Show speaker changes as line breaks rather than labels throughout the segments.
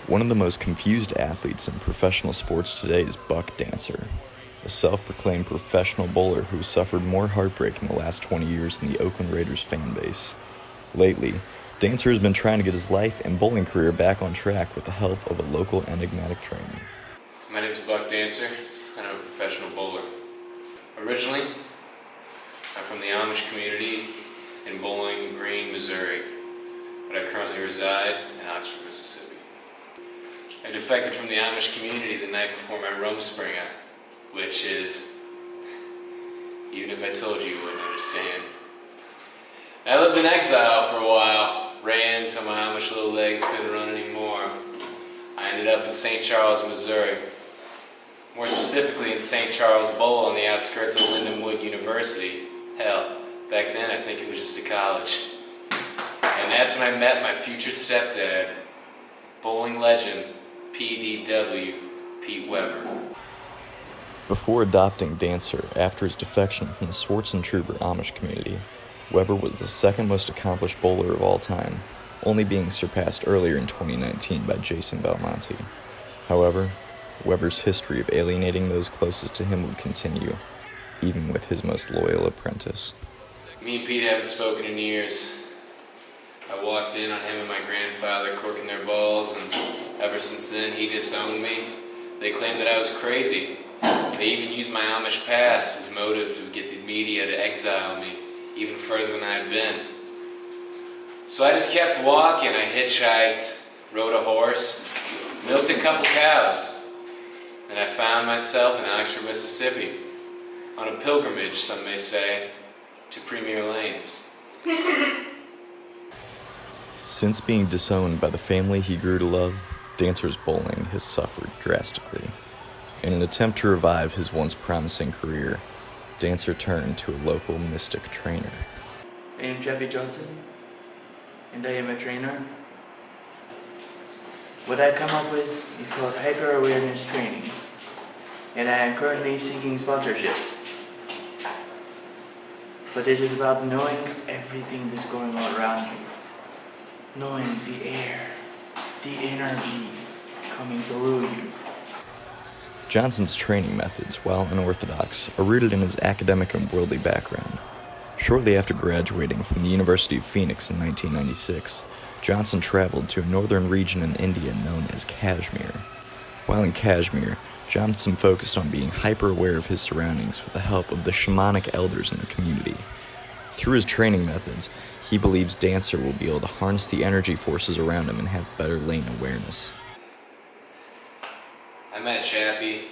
One of the most confused athletes in professional sports today is Buck Dancer, a self-proclaimed professional bowler who suffered more heartbreak in the last 20 years than the Oakland Raiders fan base. Lately, Dancer has been trying to get his life and bowling career back on track with the help of a local enigmatic trainer.
My name is Buck Dancer, and I'm a professional bowler. Originally, I'm from the Amish community in Bowling Green, Missouri, but I currently reside in Oxford, Mississippi. I defected from the Amish community the night before my Rumspringa, which is, even if I told you, you wouldn't understand. I lived in exile for a while, ran till my Amish little legs couldn't run anymore. I ended up in St. Charles, Missouri. More specifically in St. Charles Bowl on the outskirts of Lindenwood University. Hell, back then I think it was just a college. And that's when I met my future stepdad, bowling legend, PDW, Pete Weber.
Before adopting Dancer after his defection from the Swartzentrooper Amish community, Weber was the second most accomplished bowler of all time, only being surpassed earlier in 2019 by Jason Belmonte. However, Weber's history of alienating those closest to him would continue, even with his most loyal apprentice.
Me and Pete haven't spoken in years. I walked in on him and my grandfather corking their balls, and ever since then he disowned me. They claimed that I was crazy. They even used my Amish past as motive to get the media to exile me, even further than I had been. So I just kept walking. I hitchhiked, rode a horse, milked a couple cows. And I found myself in Oxford, Mississippi, on a pilgrimage, some may say, to Premier Lanes.
Since being disowned by the family he grew to love, Dancer's bowling has suffered drastically. In an attempt to revive his once promising career, Dancer turned to a local mystic trainer.
I am Chappie Johnson, and I am a trainer. What I come up with is called hyper-awareness training, and I am currently seeking sponsorship. But it is about knowing everything that's going on around you, knowing the air, the energy coming through you.
Johnson's training methods, while unorthodox, are rooted in his academic and worldly background. Shortly after graduating from the University of Phoenix in 1996, Johnson traveled to a northern region in India known as Kashmir. While in Kashmir, Johnson focused on being hyper-aware of his surroundings with the help of the shamanic elders in the community. Through his training methods, he believes Dancer will be able to harness the energy forces around him and have better lane awareness.
I met Chappie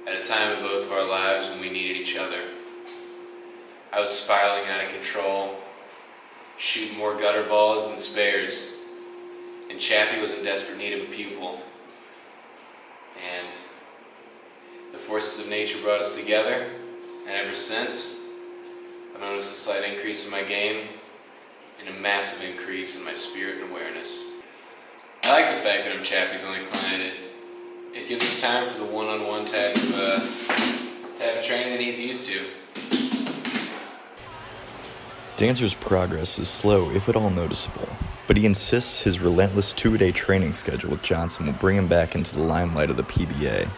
at a time in both of our lives when we needed each other. I was spiraling out of control, shooting more gutter balls than spares, and Chappie was in desperate need of a pupil. And the forces of nature brought us together, and ever since, I've noticed a slight increase in my game and a massive increase in my spirit and awareness. I like the fact that I'm Chappie's only client. It gives us time for the one-on-one type of training that he's used to.
Dancer's progress is slow, if at all noticeable, but he insists his relentless two-a-day training schedule with Johnson will bring him back into the limelight of the PBA.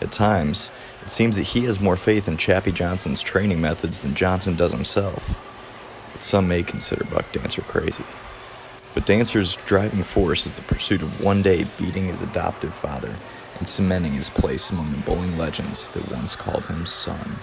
At times, it seems that he has more faith in Chappie Johnson's training methods than Johnson does himself. But some may consider Buck Dancer crazy. But Dancer's driving force is the pursuit of one day beating his adoptive father and cementing his place among the bowling legends that once called him son.